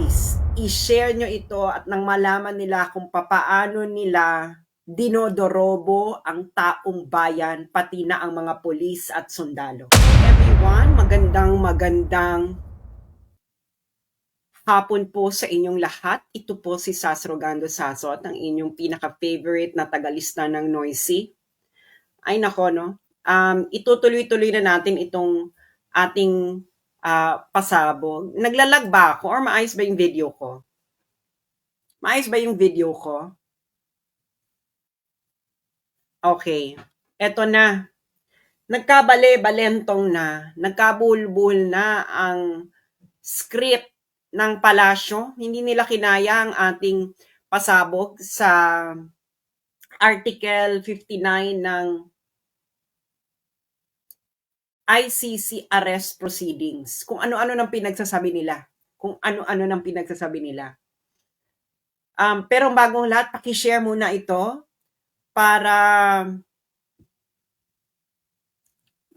Please, i-share nyo ito at nang malaman nila kung papaano nila dinodorobo ang taong bayan, pati na ang mga pulis at sundalo. Everyone, magandang hapon po sa inyong lahat. Ito po si Sas Rogando Sasot, ang inyong pinaka-favorite na tagalista ng Noisy. Ay nako, no? Itutuloy-tuloy na natin itong ating pasabog. Naglalag ba ako or maayos ba yung video ko? Maayos ba yung video ko? Okay. Eto na. Nagkabale-balentong na. Nagkabulbul na ang script ng palasyo. Hindi nila kinaya ang ating pasabog sa Article 59 ng ICC arrest proceedings. Kung ano-ano nang pinagsasabi nila. Pero bagong lahat, paki-share muna ito para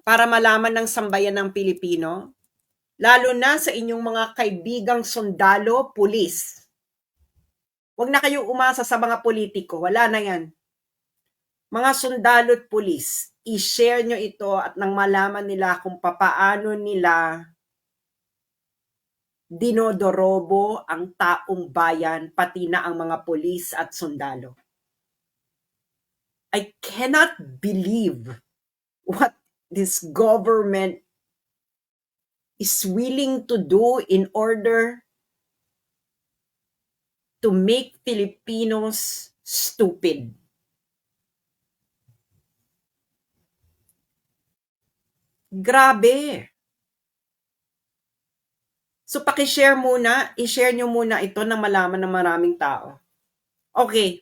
malaman ng sambayan ng Pilipino, lalo na sa inyong mga kaibigang sundalo, pulis. Huwag na kayong umasa sa mga politiko, wala na yan. Mga sundalo at pulis, i-share nyo ito at nang malaman nila kung papaano nila dinodorobo ang taong bayan, pati na ang mga pulis at sundalo. I cannot believe what this government is willing to do in order to make Filipinos stupid. Grabe. So paki-share muna, i-share nyo muna ito nang malaman ng maraming tao. Okay.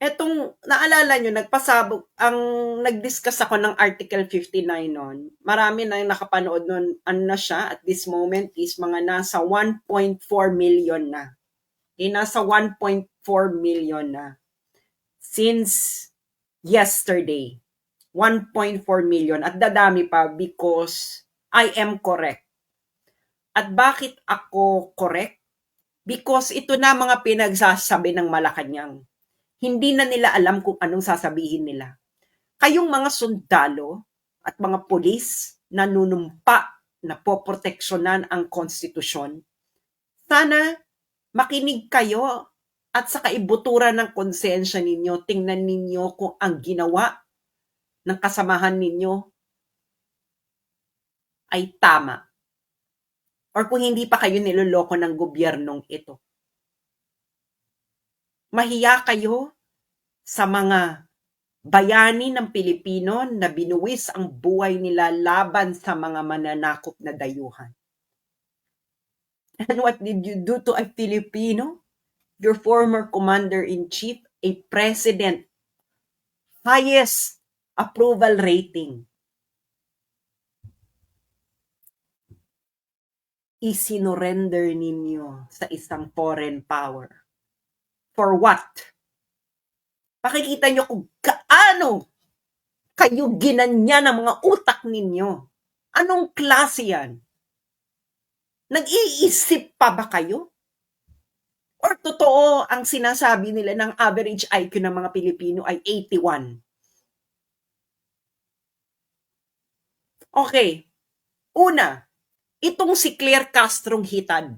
Etong, naalala nyo, nag-discuss ako ng Article 59 noon. Marami na nakapanood noon. Ano na siya, at this moment is mga nasa 1.4 million na. Nasa 1.4 million na. Since yesterday. 1.4 million. At dadami pa because I am correct. At bakit ako correct? Because ito na mga pinagsasabi ng Malacanang. Hindi na nila alam kung anong sasabihin nila. Kayong mga sundalo at mga pulis na nunumpa na poproteksyonan ang konstitusyon, sana makinig kayo at sa kaibuturan ng konsensya ninyo, tingnan ninyo kung ang ginawa ng kasamahan ninyo ay tama. Or kung hindi pa kayo niloloko ng gobyernong ito. Mahiya kayo sa mga bayani ng Pilipino na binuwis ang buhay nila laban sa mga mananakop na dayuhan. And what did you do to a Filipino? Your former commander-in-chief, a president, highest approval rating. Isinorender ninyo sa isang foreign power. For what? Pakikita nyo kung gaano kayo ginanya ng mga utak ninyo. Anong klase yan? Nag-iisip pa ba kayo? Or totoo ang sinasabi nila ng average IQ ng mga Pilipino ay 81? Okay. Una, itong si Claire Castrong hitad.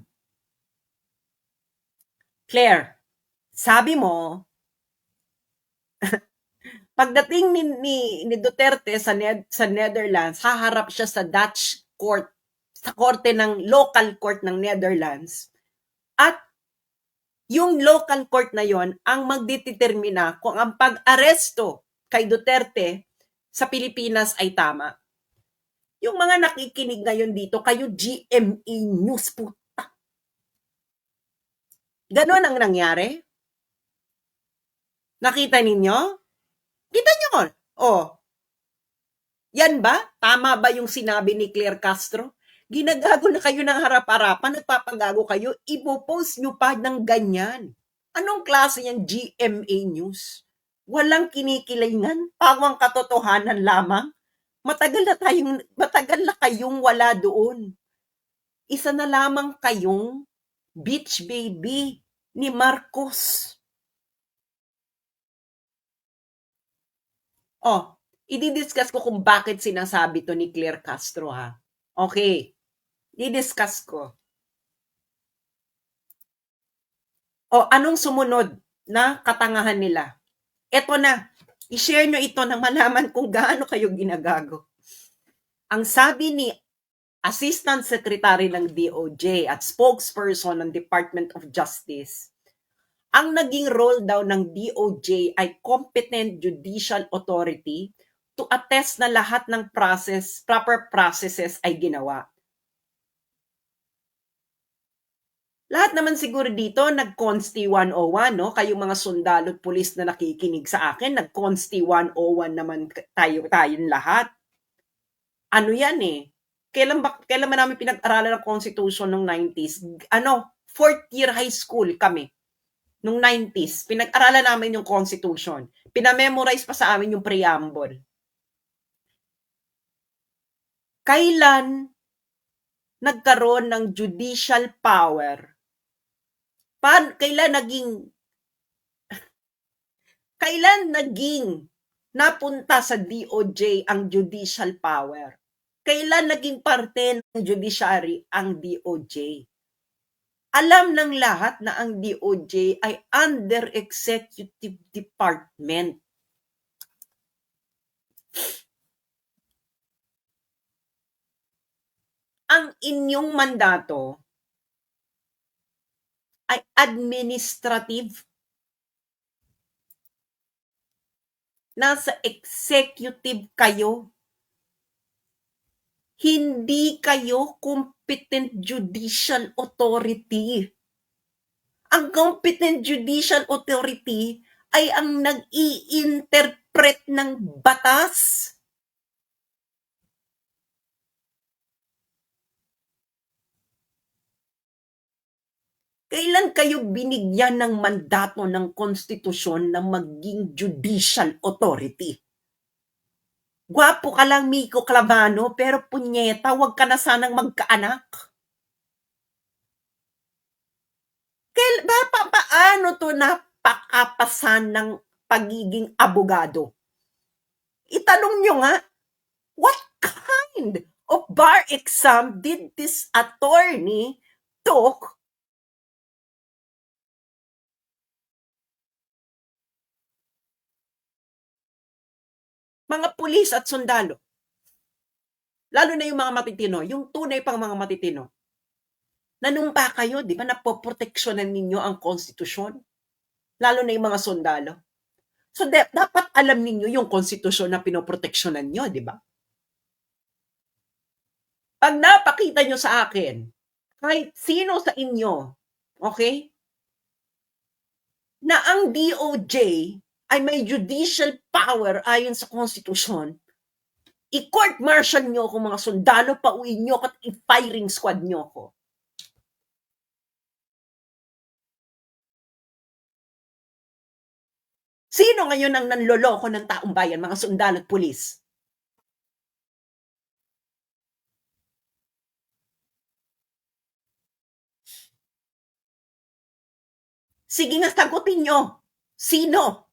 Claire, sabi mo, pagdating ni Duterte sa Netherlands, haharap siya sa Dutch court, sa korte ng local court ng Netherlands. At yung local court na yon ang magdetermina kung ang pag-aresto kay Duterte sa Pilipinas ay tama. Yung mga nakikinig ngayon dito, kayo GMA News po. Ganon ang nangyari? Nakita ninyo? Kita nyo? Yan ba? Tama ba yung sinabi ni Claire Castro? Ginagago na kayo ng harap-harapan, nagpapagago kayo, ipopost nyo pa ng ganyan. Anong klase yan GMA News? Walang kinikilingan, pawang katotohanan lamang. matagal na kayong wala doon. Isa na lamang kayong beach baby ni Marcos. I-discuss ko kung bakit sinasabi to ni Claire Castro, ha? Okay. I-discuss ko. Anong sumunod na katangahan nila? Eto na. I-share nyo ito na malaman kung gaano kayo ginagago. Ang sabi ni Assistant Secretary ng DOJ at spokesperson ng Department of Justice, ang naging role daw ng DOJ ay competent judicial authority to attest na lahat ng proper processes ay ginawa. Lahat naman siguro dito nag-Consti 101, no? Kayong mga sundalo at pulis na nakikinig sa akin, nag-Consti 101 naman tayong lahat. Ano yan eh? Kailan ba namin pinag-aralan ng Constitution nung 90s? Fourth year high school kami. Nung 90s, pinag-aralan namin yung Constitution. Pinamemorize pa sa amin yung preamble. Kailan nagkaroon ng judicial power? Kailan naging napunta sa DOJ ang judicial power? Kailan naging parte ng judiciary ang DOJ? Alam ng lahat na ang DOJ ay under executive department. Ang inyong mandato ay administrative. Nasa executive kayo. Hindi kayo competent judicial authority. Ang competent judicial authority ay ang nag-i-interpret ng batas. Kailan kayo binigyan ng mandato ng konstitusyon na maging judicial authority? Gwapo ka lang, Miko Clavano, pero punyeta, wag ka na sanang magkaanak. Paano to napakapasan ng pagiging abogado? Itanong nyo nga, what kind of bar exam did this attorney took mga pulis at sundalo? Lalo na yung mga matitino, yung tunay pang mga matitino. Nanumpa kayo, di ba, napoproteksyonan ninyo ang konstitusyon? Lalo na yung mga sundalo. So, dapat alam ninyo yung konstitusyon na pinoproteksyonan nyo, di ba? Pag napakita nyo sa akin, kahit sino sa inyo, okay, na ang DOJ ay may judicial power ayon sa konstitusyon, i-court martial nyo ako mga sundalo, pauwiin nyo at i-firing squad nyo ako. Sino ngayon ang nanloloko ng taong bayan, mga sundalo at pulis? Sige nga, sagutin nyo. Sino?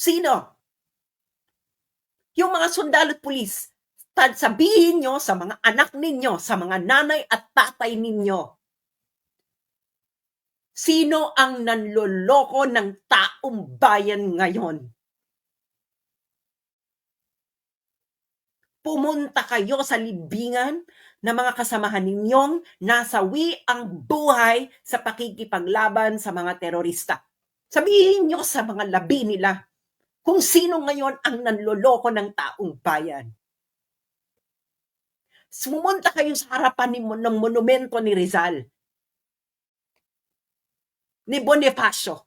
Sino? Yung mga sundalo at pulis, sabihin nyo sa mga anak ninyo, sa mga nanay at tatay ninyo, sino ang nanloloko ng taong bayan ngayon? Pumunta kayo sa libingan na mga kasamahan ninyong nasawi ang buhay sa pakikipaglaban sa mga terorista. Sabihin nyo sa mga labi nila kung sino ngayon ang nanloloko ng taong bayan. Sumunta kayo sa harapan ng monumento ni Rizal, ni Bonifacio.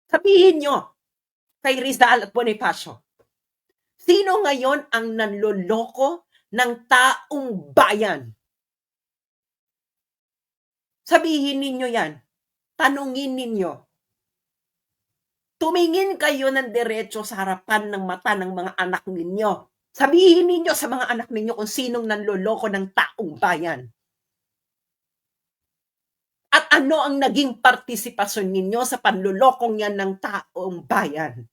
Sabihin nyo kay Rizal at Bonifacio, sino ngayon ang nanloloko ng taong bayan? Sabihin ninyo yan. Tanungin ninyo. tumingin kayo ng diretso sa harapan ng mata ng mga anak ninyo. Sabihin ninyo sa mga anak ninyo kung sinong nanloloko ng taong bayan. At ano ang naging partisipasyon ninyo sa panlulokong yan ng taong bayan.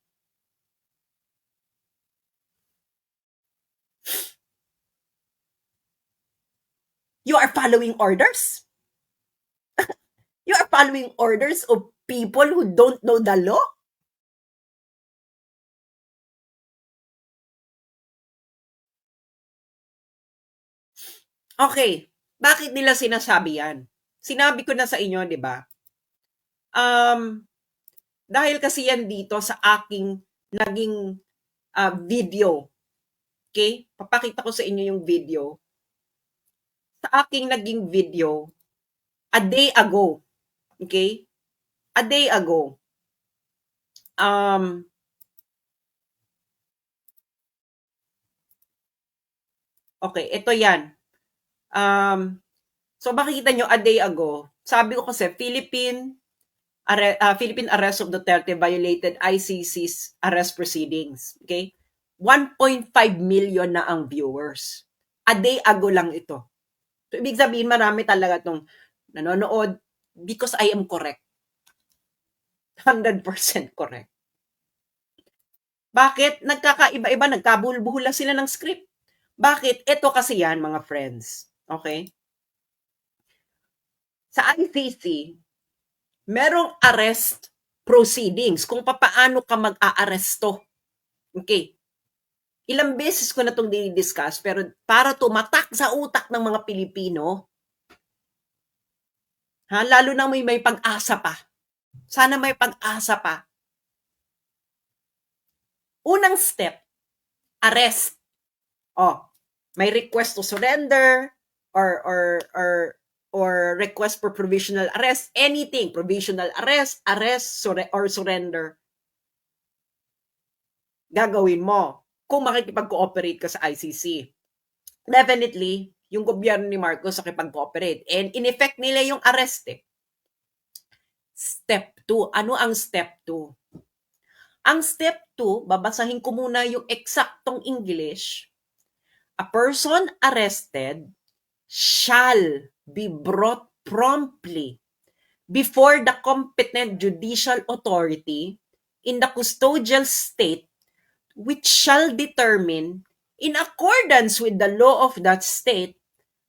You are following orders? You are following orders of people who don't know the law? Okay, bakit nila sinasabi yan? Sinabi ko na sa inyo, di ba? Dahil kasi yan dito sa aking naging video. Okay? Papakita ko sa inyo yung video. Sa aking naging video, a day ago. Okay? A day ago. Okay, ito yan. So makikita nyo, a day ago, sabi ko kasi, Philippine arrest of Duterte violated ICC's arrest proceedings. Okay? 1.5 million na ang viewers. A day ago lang ito. So, ibig sabihin, marami talaga itong nanonood because I am correct. 100% correct. Bakit? Nagkakaiba-iba, nagkabulbuhula sila ng script. Bakit? Ito kasi yan, mga friends. Okay? Sa ICC, merong arrest proceedings kung paano ka mag-aaresto. Okay. Ilang beses ko na itong dinidiscuss, pero para tumatak sa utak ng mga Pilipino, lalo na may pag-asa pa. Sana may pag-asa pa. Unang step, arrest. May request to surrender or request for provisional arrest, anything, provisional arrest, or surrender. Gagawin mo kung makikipag-cooperate ka sa ICC. Definitely, yung gobyerno ni Marcos nakipag-cooperate. And in effect nila yung arrest Step 2. Ano ang step 2? Ang step 2, babasahin ko muna yung eksaktong English. A person arrested shall be brought promptly before the competent judicial authority in the custodial state which shall determine, in accordance with the law of that state,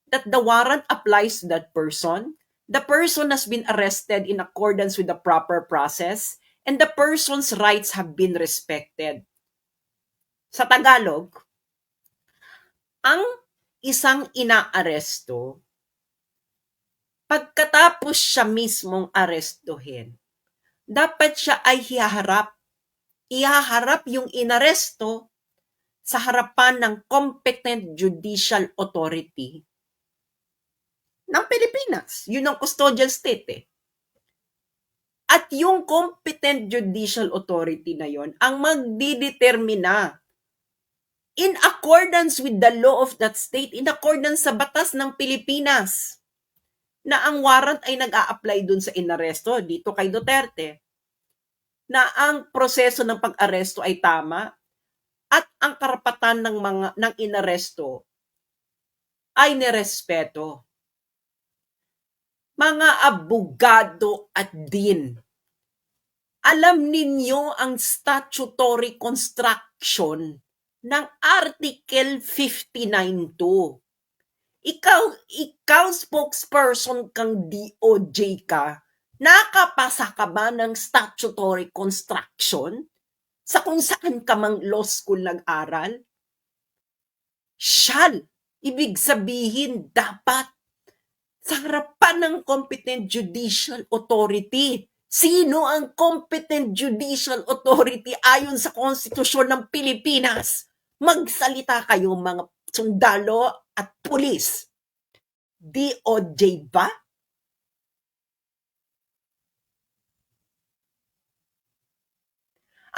that the warrant applies to that person, the person has been arrested in accordance with the proper process, and the person's rights have been respected. Sa Tagalog, ang isang inaaresto, pagkatapos siya mismong arestuhin, dapat siya ay ihaharap yung inaresto sa harapan ng competent judicial authority ng Pilipinas. Yun ang custodial state At yung competent judicial authority na yon ang magdidetermina in accordance with the law of that state, in accordance sa batas ng Pilipinas, na ang warrant ay nag-a-apply dun sa inaresto dito kay Duterte, na ang proseso ng pag-aresto ay tama at ang karapatan ng inaresto ay nirespeto. Mga abogado at din, alam ninyo ang statutory construction ng Article 59.2. Ikaw spokesperson kang DOJ ka, nakapasa ka ba ng statutory construction sa kung saan ka mang law school nag-aral? Shall, ibig sabihin dapat sa harapan ng competent judicial authority. Sino ang competent judicial authority ayon sa konstitusyon ng Pilipinas? Magsalita kayo mga sundalo at pulis. DOJ ba?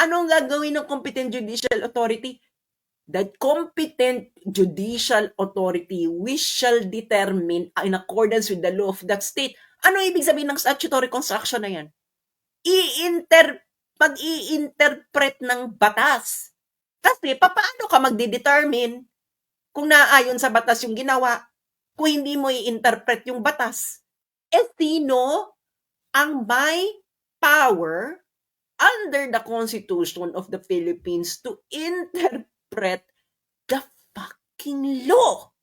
Ano ang gagawin ng competent judicial authority? The competent judicial authority which shall determine in accordance with the law of that state. Ano ibig sabihin ng statutory construction na yan? pag-i-interpret ng batas. Kasi papaano ka magde-determine kung naaayon sa batas yung ginawa kung hindi mo i-interpret yung batas? Sino ang may power under the Constitution of the Philippines to interpret the fucking law?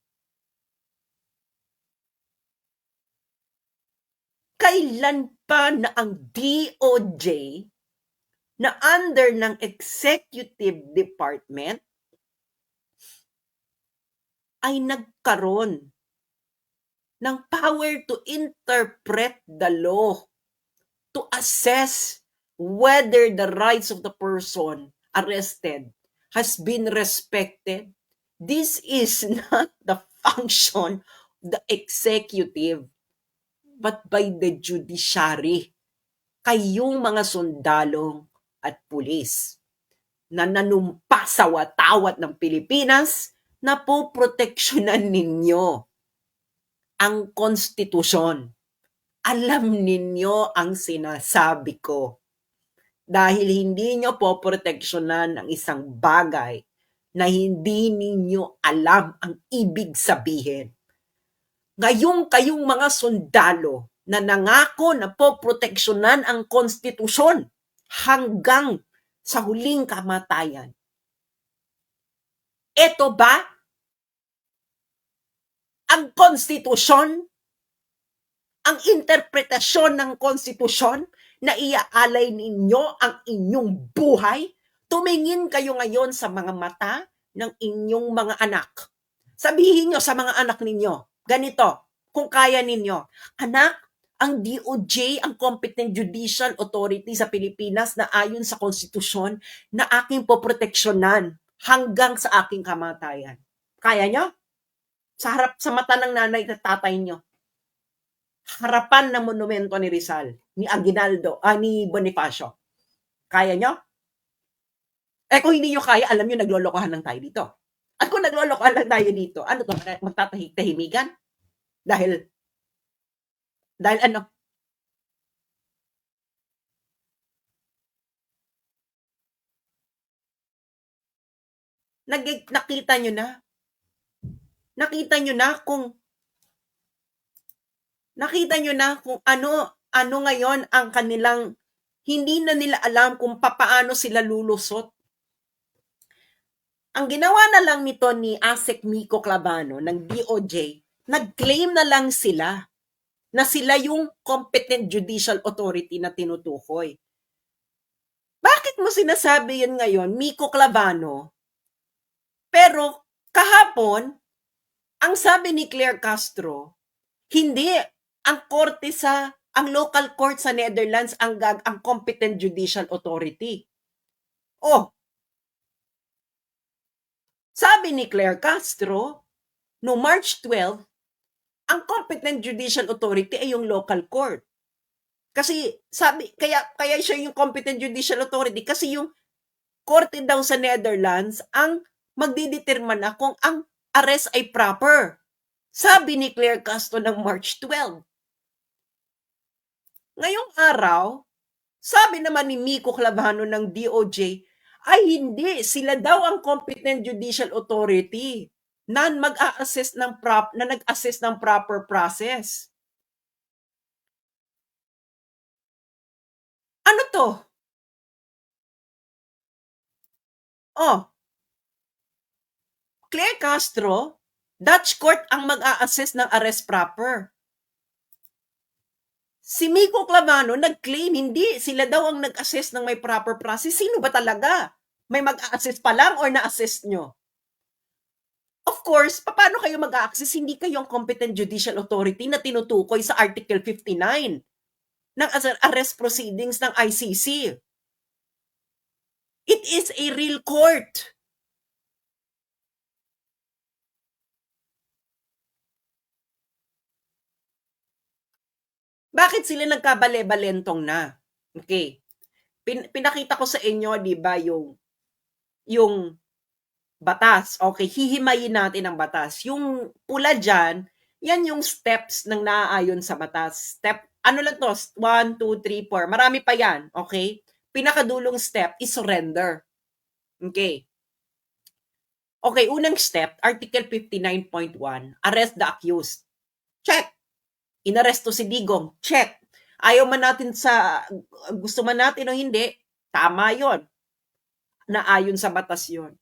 Kailan pa na ang DOJ na under ng executive department ay nagkaroon ng power to interpret the law, to assess whether the rights of the person arrested has been respected? This is not the function of the executive, but by the judiciary. Kayong mga sundalo at pulis na nanumpa sa watawat ng Pilipinas, na poproteksyonan ninyo ang konstitusyon. Alam ninyo ang sinasabi ko. Dahil hindi nyo poproteksyonan ang isang bagay na hindi ninyo alam ang ibig sabihin. Ngayong kayong mga sundalo na nangako na poproteksyonan ang konstitusyon hanggang sa huling kamatayan. Ito ba ang konstitusyon? Ang interpretasyon ng konstitusyon na iaalay ninyo ang inyong buhay? Tumingin kayo ngayon sa mga mata ng inyong mga anak. Sabihin nyo sa mga anak ninyo, ganito, kung kaya ninyo, anak, ang DOJ, ang Competent Judicial Authority sa Pilipinas na ayon sa konstitusyon na aking poproteksyonan hanggang sa aking kamatayan. Kaya nyo? Sa mata ng nanay at tatay nyo. Harapan ng monumento ni Rizal, ni Aguinaldo, ni Bonifacio. Kaya nyo? Kung hindi nyo kaya, alam nyo, naglolokohan lang tayo dito. At kung naglolokohan lang tayo dito, ano to, magtatahimigan? Dahil ano? Nakita nyo na? Nakita nyo na kung ano ngayon ang kanilang, hindi na nila alam kung papaano sila lulusot. Ang ginawa na lang nito ni ASEC Miko Clavano ng DOJ, nag-claim na lang sila na sila yung Competent Judicial Authority na tinutukoy. Bakit mo sinasabi yun ngayon, Miko Clavano? Pero kahapon, ang sabi ni Claire Castro, hindi ang local court sa Netherlands ang Competent Judicial Authority. Sabi ni Claire Castro, no March 12, ang Competent Judicial Authority ay yung local court. Kasi kaya siya yung Competent Judicial Authority kasi yung korte daw sa Netherlands ang magdidetermina kung ang arrest ay proper. Sabi ni Claire Castro ng March 12. Ngayong araw, sabi naman ni Miko Clavano ng DOJ, ay hindi, sila daw ang Competent Judicial Authority na nag-assess ng proper process. Ano to? Claire Castro, Dutch court ang mag-a-assess ng arrest proper. Si Miko Clavano nag-claim hindi, sila daw ang nag-assess ng may proper process. Sino ba talaga? May mag-a-assess pa lang or na-assess nyo? Of course, paano kayo mag-a-access? Hindi kayo ang Competent Judicial Authority na tinutukoy sa Article 59 ng arrest proceedings ng ICC. It is a real court. Bakit sila nagkabale-balentong na? Okay. Pinakita ko sa inyo, di ba, yung batas. Okay, hihimayin natin ang batas. Yung pula dyan, yan yung steps ng naaayon sa batas. Step, ano lang to? 1, 2, 3, 4. Marami pa yan. Okay? pinakadulong step is surrender. Okay. Okay, unang step, Article 59.1, arrest the accused. Check. Inaresto si Digong. Check. Ayaw man natin gusto man natin o hindi, tama yon. Naayon sa batas yon.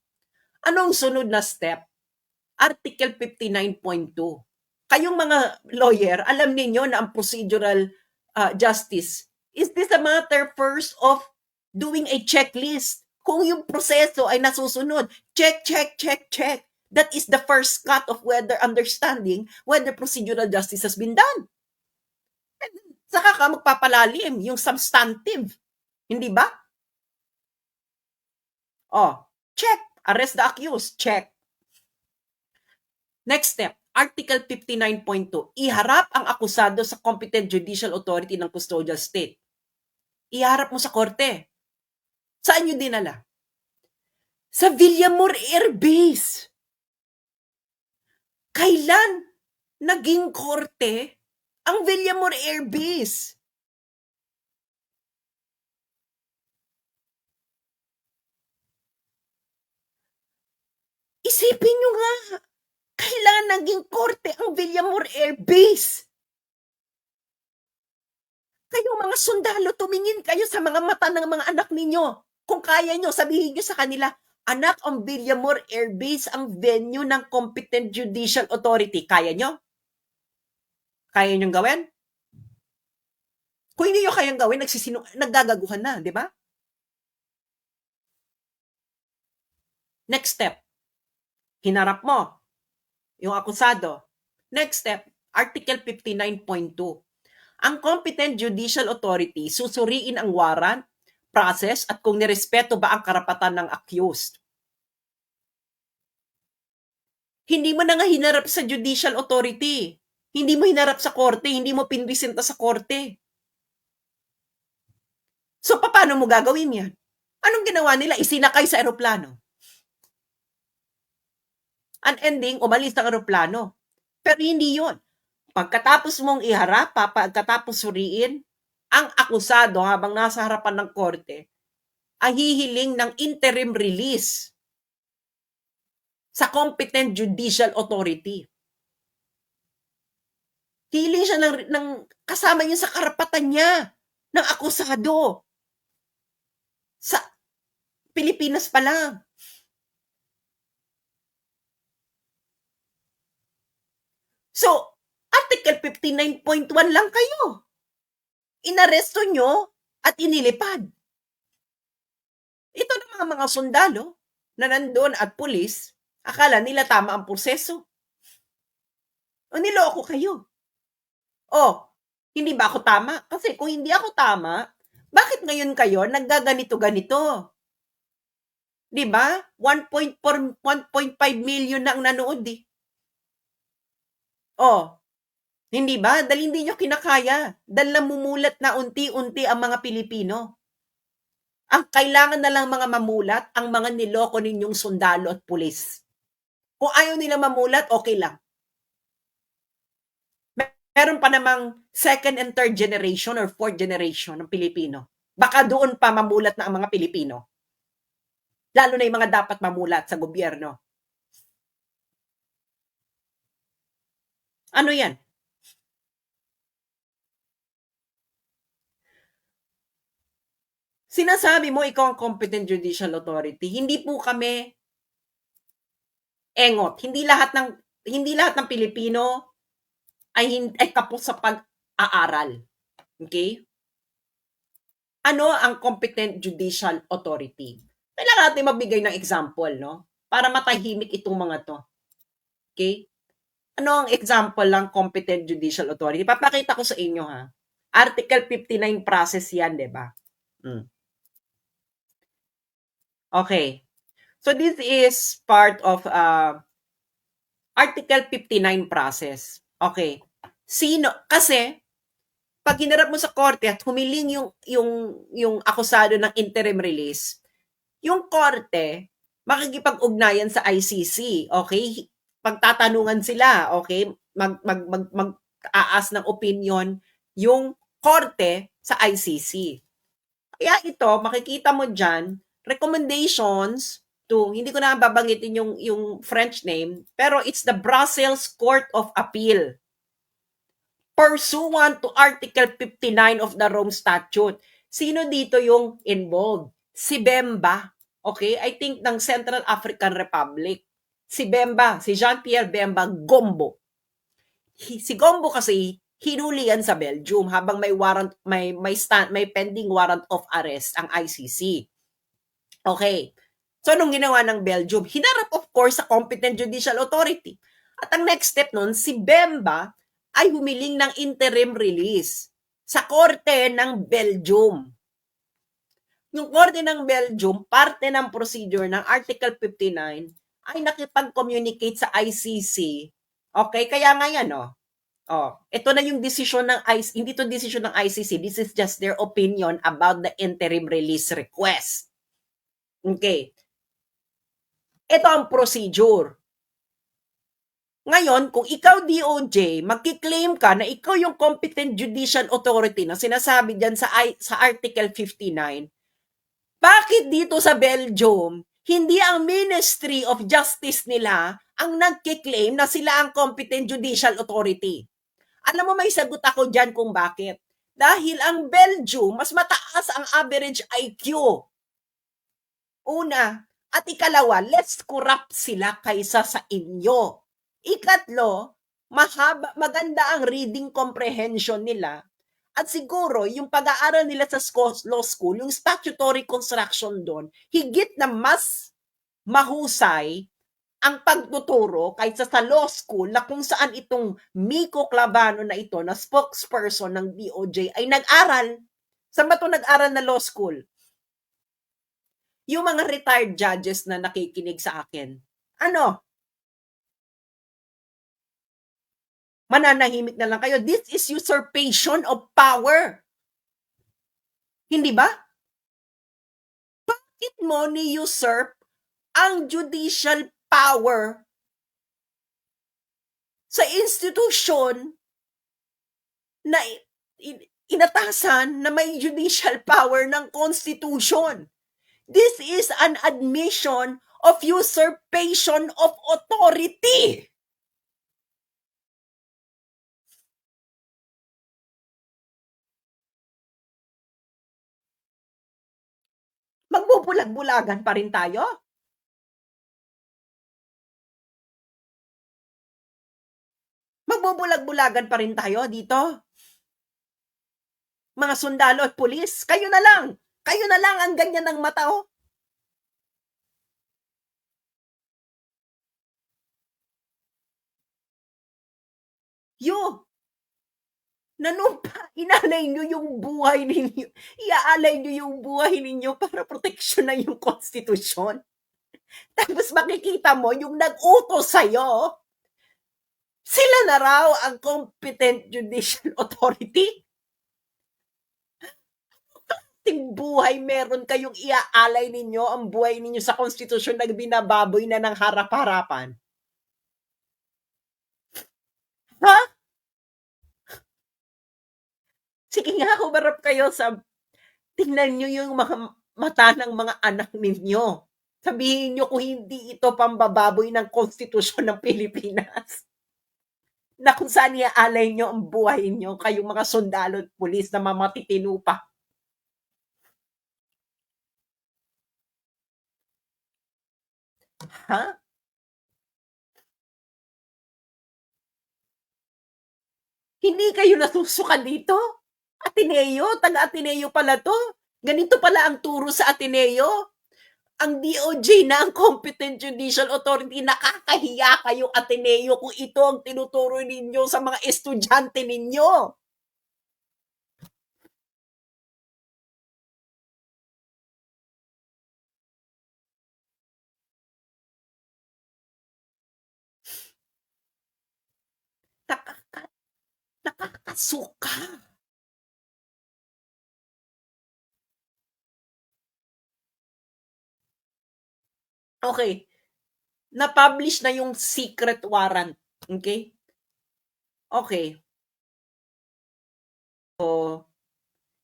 Anong sunod na step? Article 59.2. Kayong mga lawyer, alam niyo na ang procedural justice, is this a matter first of doing a checklist? Kung yung proseso ay nasusunod, check. That is the first cut of whether understanding whether procedural justice has been done. Saka ka magpapalalim yung substantive. Hindi ba? Check. Arrest the accused. Check. Next step, Article 59.2, iharap ang akusado sa competent judicial authority ng custodial state. Iharap mo sa korte. Saan nyo dinala? Sa Villamor Air Base. Kailan naging korte ang Villamor Air Base? Isipin nyo nga, kailan naging korte ang Villamor Air Base? Kayong mga sundalo, tumingin kayo sa mga mata ng mga anak ninyo. Kung kaya nyo, sabihin nyo sa kanila, anak, ang Villamor Air Base ang venue ng competent judicial authority. Kaya nyo? Kaya nyo gawin? Kung hindi nyo kayang gawin, naggagaguhan na, di ba? Next step, hinarap mo yung akusado. Next step, Article 59.2. Ang competent judicial authority susuriin ang warrant, process, at kung nirespeto ba ang karapatan ng accused. Hindi mo na nga hinarap sa judicial authority. Hindi mo hinarap sa korte. Hindi mo pinresenta sa korte. So, paano mo gagawin yan? Anong ginawa nila? Isinakay sa eroplano. Ang ending, umalis ang eroplano. Pero hindi yun. Pagkatapos mong iharap, pagkatapos suriin, ang akusado habang nasa harapan ng korte ay hihiling ng interim release sa competent judicial authority. Hiling siya ng kasama niya sa karapatan niya ng akusado. Sa Pilipinas pa lang. So, Article 59.1 lang kayo. Inaresto nyo at inilipad. Ito ng mga sundalo na nandun at pulis, akala nila tama ang proseso. O niloko kayo. Hindi ba ako tama? Kasi kung hindi ako tama, bakit ngayon kayo naggaganito-ganito? Diba? 1.5 million na ang nanood eh. Hindi ba? Dahil hindi nyo kinakaya. Dahil namumulat na unti-unti ang mga Pilipino. Ang kailangan na lang mga mamulat, ang mga niloko ninyong sundalo at pulis. Kung ayaw nila mamulat, okay lang. Meron pa namang second and third generation or fourth generation ng Pilipino. Baka doon pa mamulat na ang mga Pilipino. Lalo na yung mga dapat mamulat sa gobyerno. Ano yan? Sinasabi mo ikaw ang competent judicial authority. Hindi po kami engot. Hindi lahat ng Pilipino ay kapos sa pag-aaral. Okay? Ano ang competent judicial authority? Kailangan natin magbigay ng example, no? Para matahimik itong mga to. Okay? Ano ang example ng competent judicial authority? Papakita ko sa inyo, ha? Article 59 process yan, di ba? Okay. So this is part of Article 59 process. Okay. Kasi pag hinarap mo sa korte at humiling yung akusado ng interim release, yung korte makikipag-ugnayan sa ICC, okay? Pagtatanungan sila, okay? Mag-aas ng opinion yung korte sa ICC. Kaya ito, makikita mo dyan, recommendations to, hindi ko na babanggitin yung French name, pero it's the Brussels Court of Appeal. Pursuant to Article 59 of the Rome Statute. Sino dito yung involved? Si Bemba. Okay? I think ng Central African Republic. Si Bemba, si Jean-Pierre Bemba Gombo. Si Gombo kasi hinuli yan sa Belgium habang may warrant may pending warrant of arrest ang ICC. Okay. So anong ginawa ng Belgium? Hinarap of course sa competent judicial authority. At ang next step nun, si Bemba ay humiling ng interim release sa korte ng Belgium. Yung korte ng Belgium, parte ng procedure ng Article 59 ay nakipag-communicate sa ICC. Okay, kaya nga yan, ito na yung decision ng ICC, hindi to decision ng ICC, this is just their opinion about the interim release request. Okay. Ito ang procedure. Ngayon, kung ikaw DOJ, magki-claim ka na ikaw yung competent judicial authority na sinasabi diyan sa Article 59, bakit dito sa Belgium, hindi ang Ministry of Justice nila ang nagki-claim na sila ang competent judicial authority? Alam mo, may sagot ako diyan kung bakit. Dahil ang Belgium, mas mataas ang average IQ. Una. At ikalawa, less corrupt sila kaysa sa inyo. Ikatlo, maganda ang reading comprehension nila. At siguro, yung pag-aaral nila sa law school, yung statutory construction doon, higit na mas mahusay ang pagtuturo kaysa sa law school na kung saan itong Miko Clavano na ito, na spokesperson ng DOJ, ay nag-aral. Saan ba ito nag-aral na law school? Yung mga retired judges na nakikinig sa akin, mananahimik na lang kayo. This is usurpation of power. Hindi ba? Bakit mo ni-usurp ang judicial power sa institusyon na inatasan na may judicial power ng Constitution? This is an admission of usurpation of authority. Magbubulag-bulagan pa rin tayo? Magbubulag-bulagan pa rin tayo dito? Mga sundalo at pulis, kayo na lang ang ganyan ng mata, nanumpa, inalay nyo yung buhay ninyo, iaalay nyo yung buhay ninyo para proteksyonan yung konstitusyon. Tapos makikita mo yung nag-utos sa'yo, sila na raw ang competent judicial authority. Ting buhay meron kayong iaalay ninyo ang buhay ninyo sa konstitusyon na binababoy na ng harap-harapan. Ha? Sige nga, humarap kayo tingnan nyo yung mga mata ng mga anak ninyo. Sabihin nyo kung hindi ito pambababoy ng konstitusyon ng Pilipinas. Na kung saan iaalay nyo ang buhay nyo, kayong mga sundalo at pulis na mamatitino pa. Ha? Hindi kayo nasusukan dito? Ateneo? Taga-Ateneo pala to? Ganito pala ang turo sa Ateneo? Ang DOJ na ang competent judicial authority, nakakahiya kayong Ateneo kung ito ang tinuturo ninyo sa mga estudyante ninyo. Nakakasuka. Okay. Na-publish na yung secret warrant. Okay? Okay. So,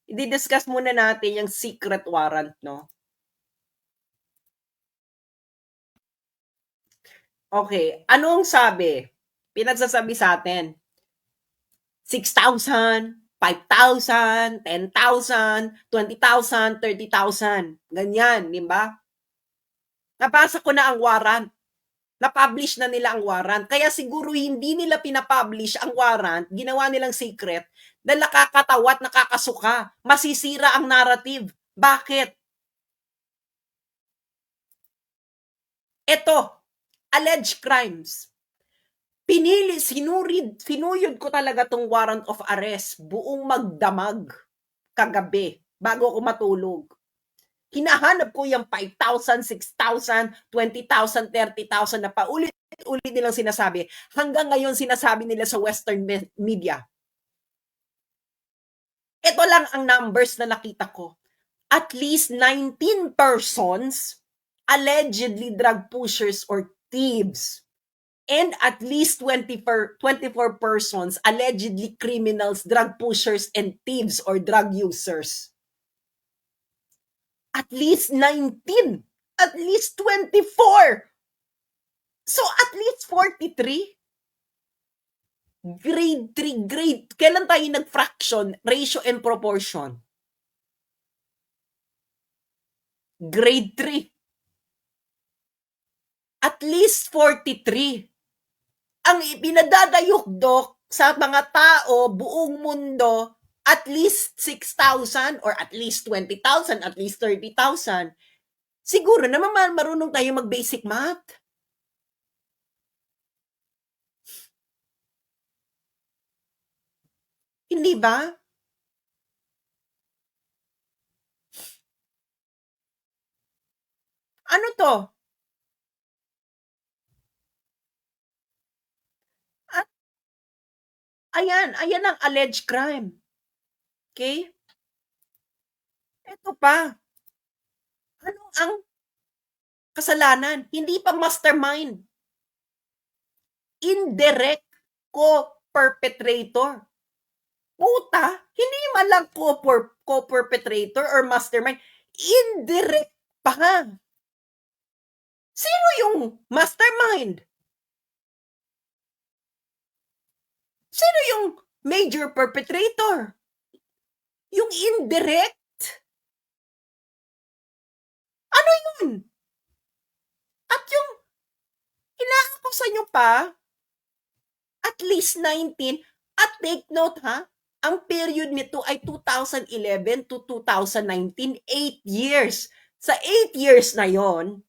I-discuss muna natin yung secret warrant, no? Okay, anong sabi? Pinagsasabi sa atin, 6,000, 5,000, 10,000, 20,000, 30,000. Ganyan, di ba? Nabasa ko na ang warrant. Na-publish na nila ang warrant. Kaya siguro hindi nila pinapublish ang warrant, ginawa nilang secret, dahil nakakatawa at nakakasuka. Masisira ang narrative. Bakit? Ito, alleged crimes. Sinuyod ko talaga tong warrant of arrest, buong magdamag kagabi, bago ako matulog. Hinahanap ko yung 5,000, 6,000, 20,000, 30,000 na paulit-ulit nilang sinasabi. Hanggang ngayon sinasabi nila sa Western media. Ito lang ang numbers na nakita ko. At least 19 persons, allegedly drug pushers or thieves, and at least 24 persons, allegedly criminals, drug pushers, and thieves or drug users. At least 19. At least 24. So, at least 43. Grade 3, kailan tayo nag-fraction, ratio and proportion? Grade 3. At least 43. Ang ipinadadayukdok sa mga tao, buong mundo, at least 6,000 or at least 20,000, at least 30,000. Siguro naman marunong tayo mag-basic math. Hindi ba? Ano to? At ayan ang alleged crime. Okay? Ito pa. Ano ang kasalanan? Hindi pa mastermind. Indirect co-perpetrator. Puta, hindi man lang co-perpetrator or mastermind. Indirect pa. Sino yung mastermind? Sino yung major perpetrator? Yung indirect? Ano yun? At yung inaakusa nyo pa, at least 19, at take note ha, ang period nito ay 2011 to 2019, 8 years. Sa 8 years na yon,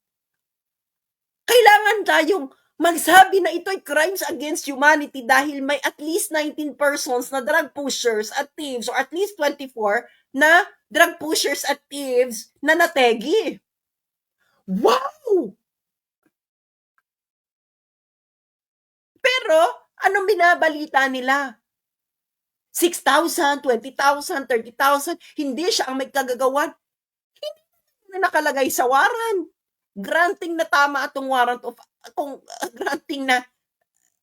kailangan tayong magsabi na ito ay crimes against humanity dahil may at least 19 persons na drug pushers at thieves or at least 24 na drug pushers at thieves na nategi. Wow! Pero, anong binabalita nila? 6,000, 20,000, 30,000, hindi siya ang may kagagawan. Hindi na nakalagay sa warrant. Granting na tama atong warrant of, kung granting na,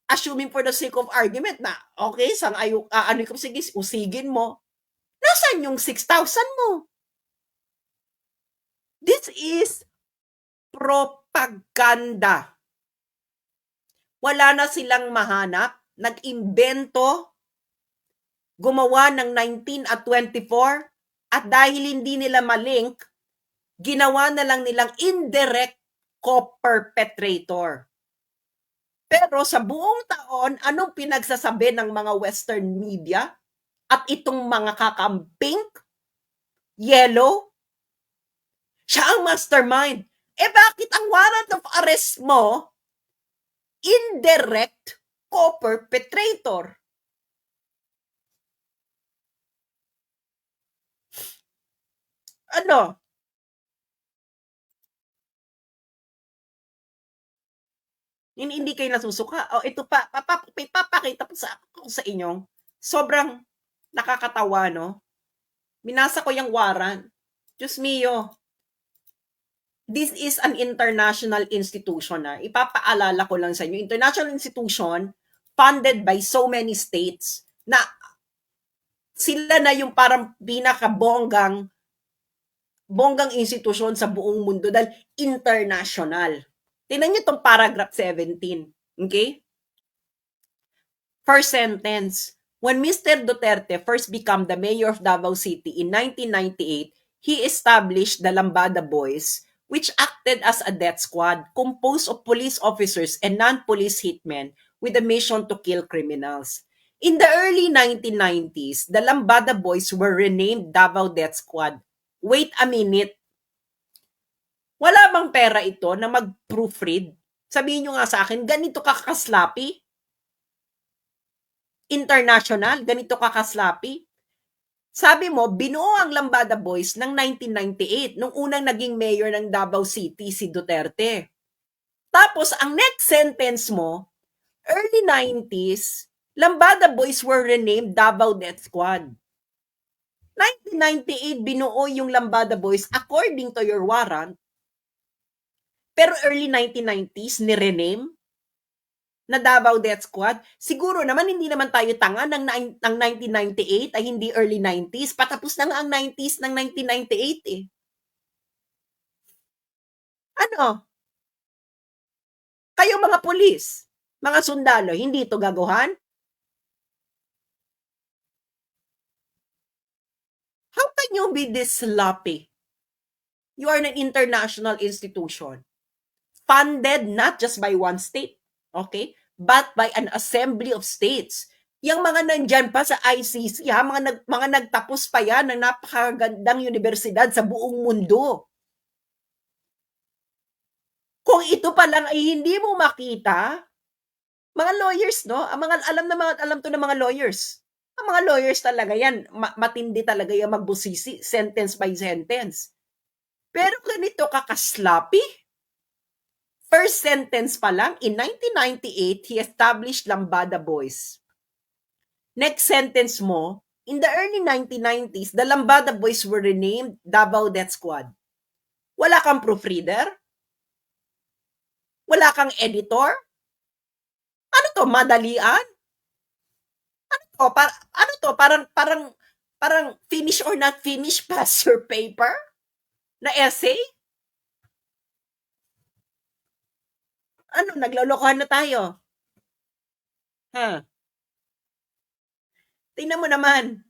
assuming for the sake of argument na, okay, ano ko, sige, usigin mo. Nasaan yung 6,000 mo? This is propaganda. Wala na silang mahanap, nag-imbento, gumawa ng 19 at 24, at dahil hindi nila malink, ginawa na lang nilang indirect co-perpetrator. Pero sa buong taon, anong pinagsasabi ng mga Western media at itong mga kakamping? Yellow? Siya ang mastermind. Bakit ang warrant of arrest mo, indirect co-perpetrator? Ano? Hindi kayo nasusuka. Ito pa, papakita ko sa inyo. Sobrang nakakatawa, no? Binasa ko yung warrant. Diyos mio. This is an international institution. Ipapaalala ko lang sa inyo. International institution funded by so many states na sila na yung parang pinakabonggang bonggang institusyon sa buong mundo dahil international. Tingnan niyo tong paragraph 17. Okay? First sentence. When Mr. Duterte first became the mayor of Davao City in 1998, he established the Lambada Boys, which acted as a death squad composed of police officers and non-police hitmen with a mission to kill criminals. In the early 1990s, the Lambada Boys were renamed Davao Death Squad. Wait a minute. Wala bang pera ito na mag-proofread? Sabihin nyo nga sa akin, ganito kakaslapi? International, ganito kakaslapi? Sabi mo, binuo ang Lambada Boys ng 1998, nung unang naging mayor ng Davao City, si Duterte. Tapos, ang next sentence mo, early 90s, Lambada Boys were renamed Davao Death Squad. 1998, binuo yung Lambada Boys according to your warrant. Pero early 1990s, ni-rename na Davao Death Squad. Siguro naman hindi naman tayo tanga ng 1998 ay hindi early 90s. Patapos na nga ang 90s ng 1998 eh. Ano? Kayo mga pulis, mga sundalo, hindi ito gagawan? How can you be this sloppy? You are an international institution funded not just by one state, okay, but by an assembly of states. Yung mga nandyan pa sa ICC, ha, mga nagtapos pa yan ng napakagandang universidad sa buong mundo. Kung ito pa lang ay hindi mo makita, mga lawyers, no? Ang mga alam to ng mga lawyers. Ang mga lawyers talaga yan, matindi talaga yung magbusisi, sentence by sentence. Pero ganito kakaslappy. First sentence pa lang, in 1998, he established Lambada Boys. Next sentence mo, in the early 1990s, the Lambada Boys were renamed Davao Death Squad. Wala kang proofreader? Wala kang editor? Ano to, madalian? Ano to, ano to, parang finish or not finish, pass your paper? Na essay? Ano, naglolokohan na tayo? Ha? Tingnan mo naman.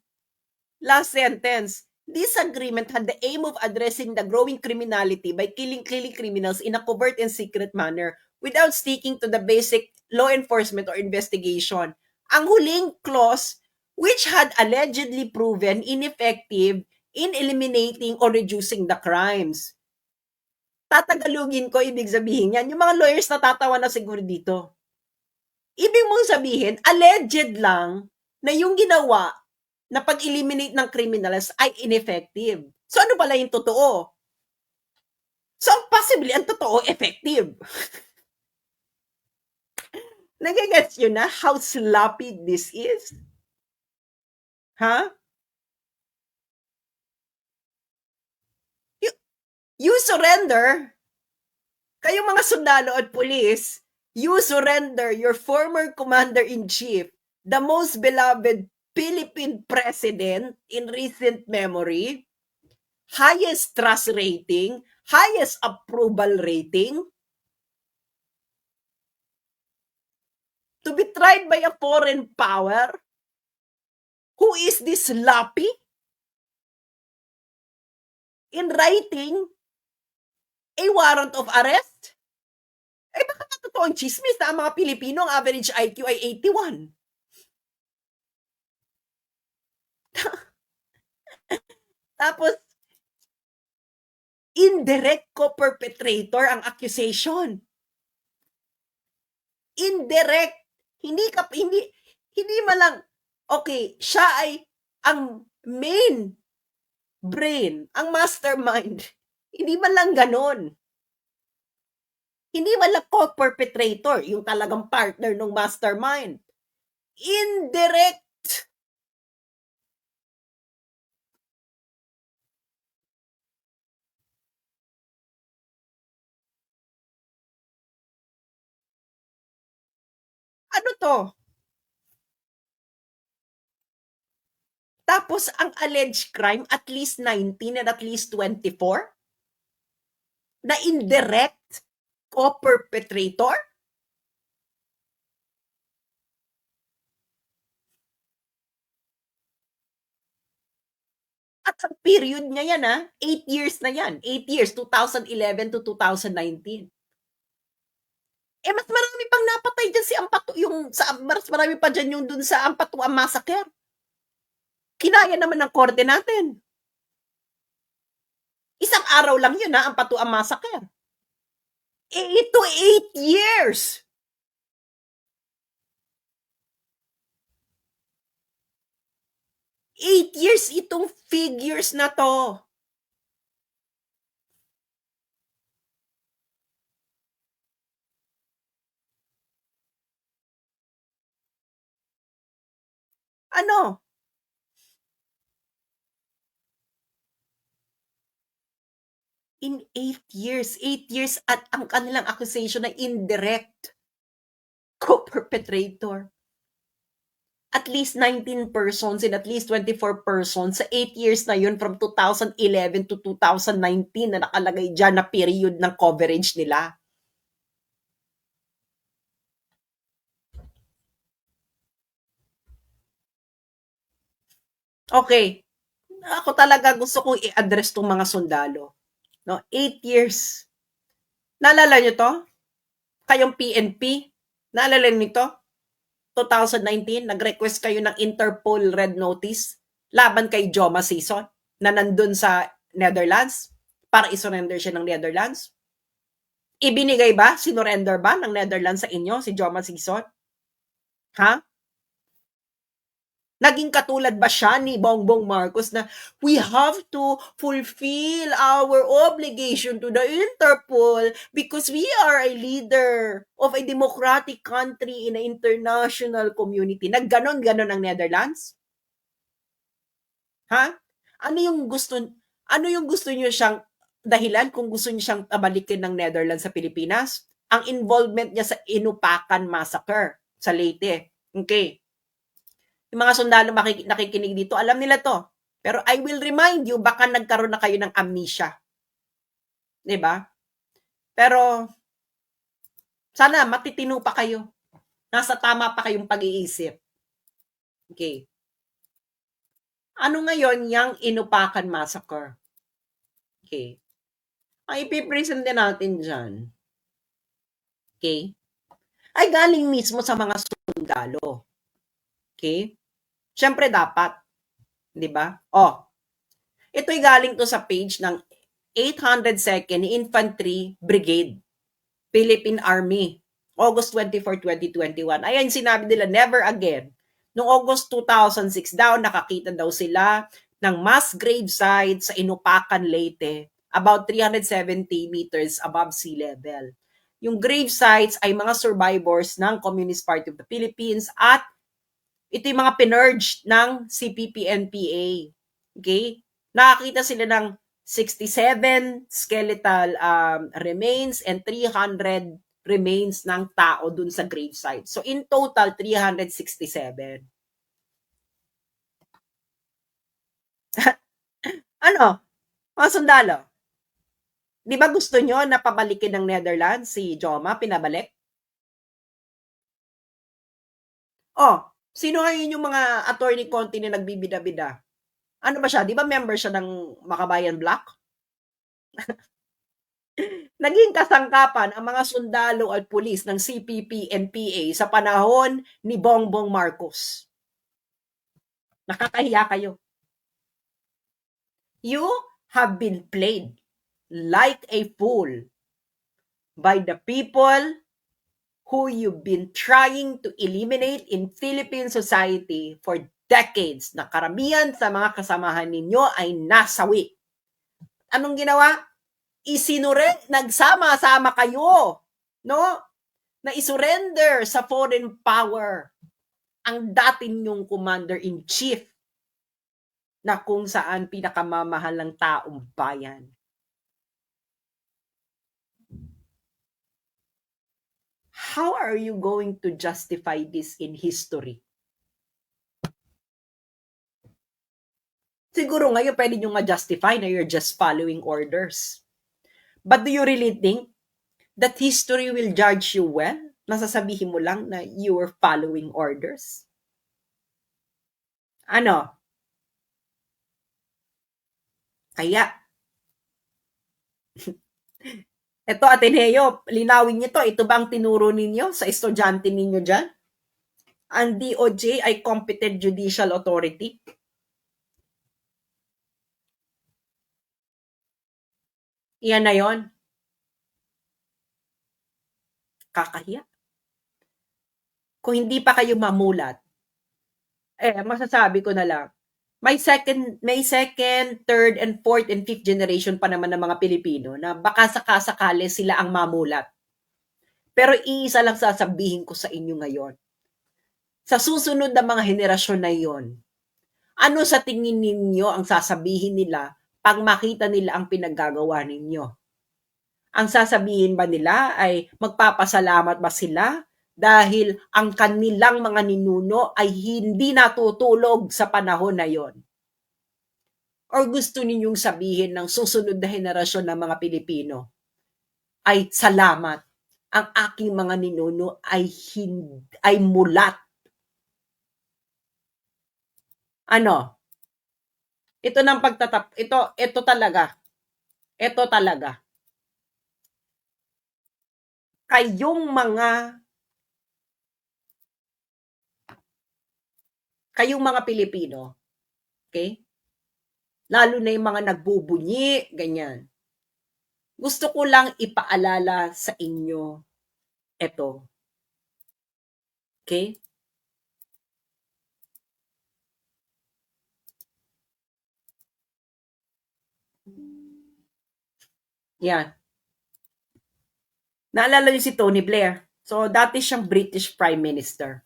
Last sentence. This agreement had the aim of addressing the growing criminality by killing criminals in a covert and secret manner without sticking to the basic law enforcement or investigation. Ang huling clause, which had allegedly proven ineffective in eliminating or reducing the crimes. Tatagalugin ko, ibig sabihin yan. Yung mga lawyers natatawa na siguro dito. Ibig mong sabihin, alleged lang na yung ginawa na pag-eliminate ng criminals ay ineffective. So ano pala yung totoo? So possibly, ang totoo, effective. Nagigets yun na how sloppy this is? Ha? You surrender. Kayong mga sundalo at pulis, you surrender your former commander-in-chief, the most beloved Philippine president in recent memory, highest trust rating, highest approval rating, to be tried by a foreign power? Who is this sloppy? In writing a warrant of arrest? Eh baka totoo ang chismis na ang mga Pilipino, ang average IQ ay 81. Tapos, indirect co-perpetrator ang accusation. Indirect. Hindi malang, okay, siya ay ang main brain, ang mastermind. Hindi man lang ganon. Hindi man lang co-perpetrator, yung talagang partner ng mastermind. Indirect. Ano to? Tapos ang alleged crime, at least 19 and at least 24 na indirect co-perpetrator. At ang period niya yan, 8 years na yan. 8 years, 2011 to 2019. Mas marami pang napatay dyan si Ampatu, mas marami pa dyan yung dun sa Ampatuan Massacre. Kinaya naman ng korte natin. Isang araw lang yun, Ampatuan Massacre. Ito 8 years. Eight years itong figures na to. Ano? In 8 years at ang kanilang accusation na indirect co-perpetrator. At least 19 persons and at least 24 persons sa 8 years na yun from 2011 to 2019 na nakalagay dyan na period ng coverage nila. Okay. Ako talaga gusto kong i-address tong mga sundalo. No, 8 years. Naalala nyo to? Kayong PNP? Naalala nyo to? 2019, nag-request kayo ng Interpol Red Notice laban kay Joma Sison na nandun sa Netherlands para isurrender siya ng Netherlands. Ibinigay ba? Sinurrender ba ng Netherlands sa inyo si Joma Sison? Ha? Naging katulad ba siya ni Bongbong Marcos na we have to fulfill our obligation to the Interpol because we are a leader of a democratic country in an international community. Nagganon-ganon ang Netherlands? Ha? Ano yung gusto niyo siyang dahilan kung gusto niyo siyang balikin ng Netherlands sa Pilipinas? Ang involvement niya sa Inupakan Massacre sa Leyte. Okay. Yung mga sundalo nakikinig dito, alam nila to. Pero I will remind you, baka nagkaroon na kayo ng amnesia. 'Di ba? Pero sana matitino pa kayo. Nasa tama pa kayong pag-iisip. Okay. Ano ngayon yung Inupakan Massacre? Okay. Ang ipipresent din natin dyan, okay, ay galing mismo sa mga sundalo. Okay? Siyempre dapat. 'Di ba? Ito'y galing to sa page ng 802nd Infantry Brigade, Philippine Army, August 24, 2021. Ayan, sinabi nila, never again. Noong August 2006 daw, nakakita daw sila ng mass grave site sa Inupakan, Leyte, about 370 meters above sea level. Yung grave sites ay mga survivors ng Communist Party of the Philippines at ito yung mga pinurged ng CPP-NPA. Okay? Nakakita sila ng 67 skeletal remains and 300 remains ng tao dun sa gravesite. So in total, 367. Ano? Mga sundalo? Di ba gusto nyo na pabalikin ng Netherlands si Joma, pinabalik? Sino ngayon yung mga attorney Conti na nagbibida-bida? Ano ba siya? Di ba member siya ng Makabayan Bloc? Naging kasangkapan ang mga sundalo at pulis ng CPP-NPA sa panahon ni Bongbong Marcos. Nakakahiya kayo. You have been played like a fool by the people who you've been trying to eliminate in Philippine society for decades na karamihan sa mga kasamahan ninyo ay nasawi. Anong ginawa? Nagsama-sama kayo, no? Na isurrender sa foreign power ang dati ninyong commander-in-chief na kung saan pinakamamahal ng taong bayan. How are you going to justify this in history? Siguro ngayon pwede nyo ma-justify na you're just following orders. But do you really think that history will judge you well? Nasasabihin mo lang na you were following orders? Ano? Kaya, eto Ateneo, linawin niyo to. Ito ba ang tinuro ninyo sa estudyante ninyo dyan? Ang DOJ ay competent judicial authority. Iyan na yon. Kakahiya. Kung hindi pa kayo mamulat, masasabi ko na lang, may second, third, and fourth, and fifth generation pa naman ng mga Pilipino na baka sakasakali sila ang mamulat. Pero iisa lang sasabihin ko sa inyo ngayon. Sa susunod na mga henerasyon na iyon, ano sa tingin ninyo ang sasabihin nila pag makita nila ang pinaggagawa ninyo? Ang sasabihin ba nila ay magpapasalamat ba sila dahil ang kanilang mga ninuno ay hindi natutulog sa panahon na yon? Or gusto ninyong sabihin ng susunod na henerasyon ng mga Pilipino ay salamat, ang aking mga ninuno ay mulat. Ano? Ito ng ito talaga. Ito talaga. Kayong mga Pilipino, okay? Lalo na yung mga nagbubunyi, ganyan. Gusto ko lang ipaalala sa inyo ito. Okay? Yan. Naalala niyo si Tony Blair. So, dati siyang British Prime Minister.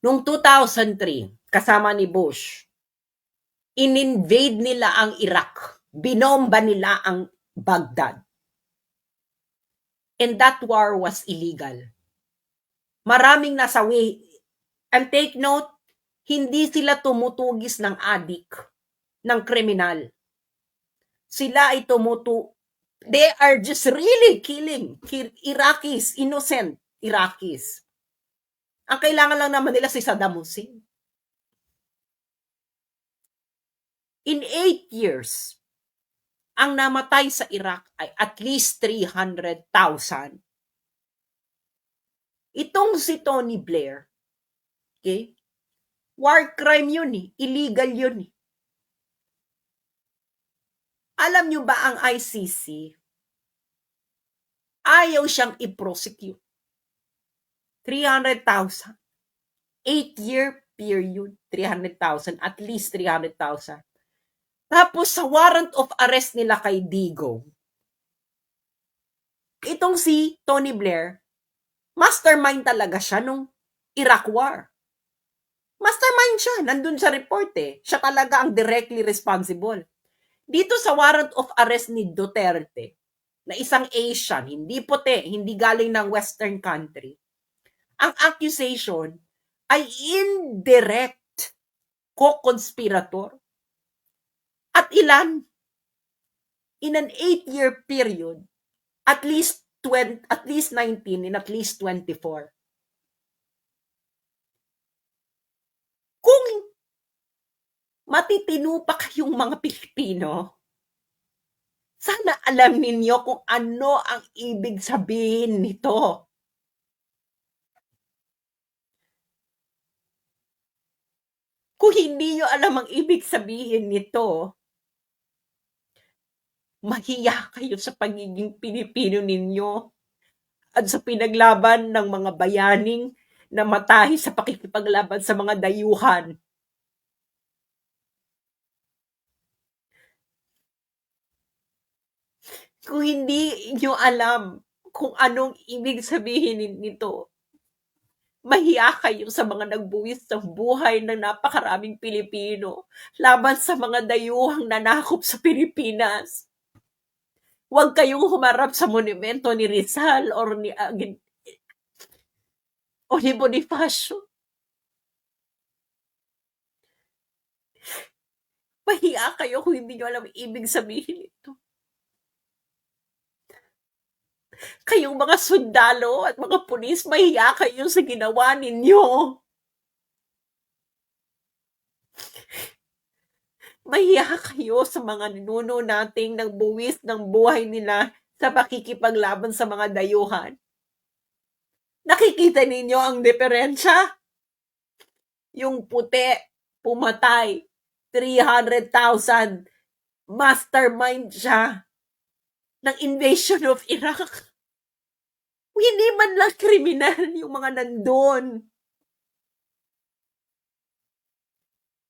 Noong 2003, kasama ni Bush, in-invade nila ang Iraq. Binomba nila ang Baghdad. And that war was illegal. Maraming nasawi. And take note, hindi sila tumutugis ng adik, ng kriminal. Sila ay they are just really killing Iraqis, innocent Iraqis. Ang kailangan lang naman nila si Saddam Hussein. In 8 years, ang namatay sa Iraq ay at least 300,000. Itong si Tony Blair, okay? War crime yun eh. Illegal yun eh. Alam nyo ba ang ICC? Ayaw siyang i-prosecute. 300,000. 8-year period, 300,000. At least 300,000. Tapos sa warrant of arrest nila kay Diggo, itong si Tony Blair, mastermind talaga siya nung Iraq War. Mastermind siya. Nandun sa report eh. Siya talaga ang directly responsible. Dito sa warrant of arrest ni Duterte, na isang Asian, hindi puti, hindi galing ng Western country, ang accusation ay indirect co-conspirator. At ilan? In an 8-year period, at least 19 and at least 24. Kung matitino pa kayong mga Pilipino, sana alam ninyo kung ano ang ibig sabihin nito. Kung hindi nyo alam ang ibig sabihin nito, mahiya kayo sa pagiging Pilipino ninyo at sa pinaglaban ng mga bayaning namatay sa pakikipaglaban sa mga dayuhan. Kung hindi nyo alam kung anong ibig sabihin nito, mahiya kayo sa mga nagbuwis ng buhay ng napakaraming Pilipino laban sa mga dayuhang nanakop sa Pilipinas. Huwag kayong humarap sa monumento ni Rizal o ni Bonifacio. Mahiya kayo kung hindi nyo alam ibig sabihin ito. Kayong mga sundalo at mga pulis, mahiya kayo sa ginawa ninyo. Mahiya kayo sa mga ninuno nating nagbuwis ng buhay nila sa pakikipaglaban sa mga dayuhan. Nakikita ninyo ang diferensya? Yung puti, pumatay, 300,000, mastermind siya ng invasion of Iraq. Hindi man lang kriminal yung mga nandun.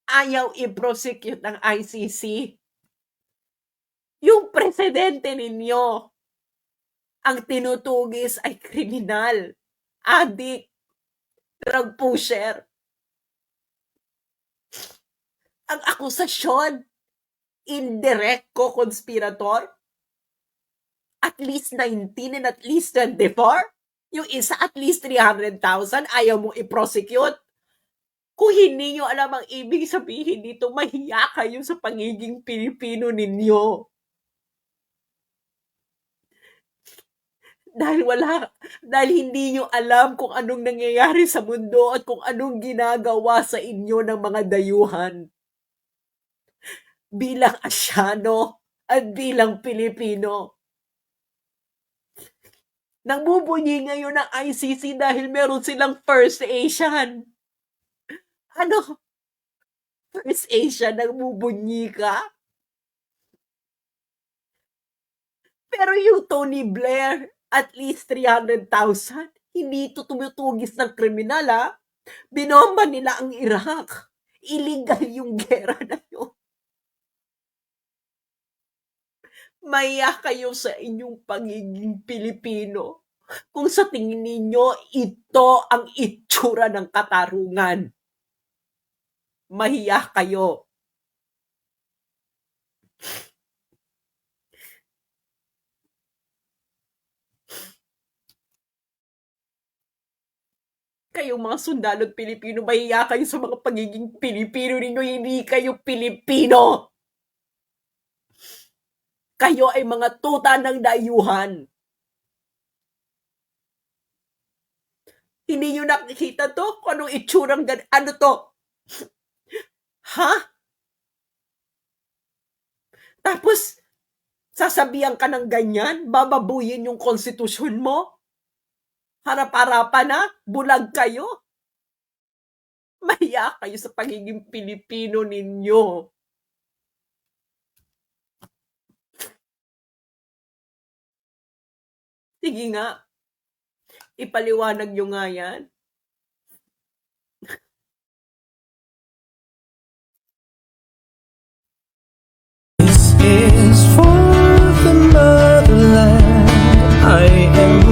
Ayaw i-prosecute ng ICC. Yung presidente ninyo, ang tinutugis ay kriminal, adik, drug pusher. Ang akusasyon, indirect co-conspirator, at least 19 and at least 24. Yung isa at least 300,000, ayaw mong i-prosecute. Kung hindi nyo alam ang ibig sabihin dito, mahiya kayo sa pagiging Pilipino ninyo. Dahil hindi nyo alam kung anong nangyayari sa mundo at kung anong ginagawa sa inyo ng mga dayuhan. Bilang Asyano at bilang Pilipino. Nagbubunyi ngayon ng ICC dahil meron silang First Asian. Ano? First Asian, nagbubunyi ka? Pero yung Tony Blair, at least 300,000, hindi ito tumutugis ng kriminal, ha? Binomba nila ang Iraq. Illegal yung gera na yun. Maya kayo sa inyong pagiging Pilipino kung sa tingin ninyo ito ang itsura ng katarungan. Mahiya kayo. Kayong mga sundalo't Pilipino, mahiya kayo sa mga pagiging Pilipino ninyo, hindi kayo Pilipino. Kayo ay mga tuta ng dayuhan. Hindi nyo nakikita to? Kung anong itsurang ano to? Ha? Tapos, sasabihan ka ng ganyan? Bababuyin yung konstitusyon mo? Harap-harapan na? Bulag kayo? Mahiya kayo sa pagiging Pilipino ninyo. Sige nga, ipaliwanag nyo nga yan. This is for the motherland. I am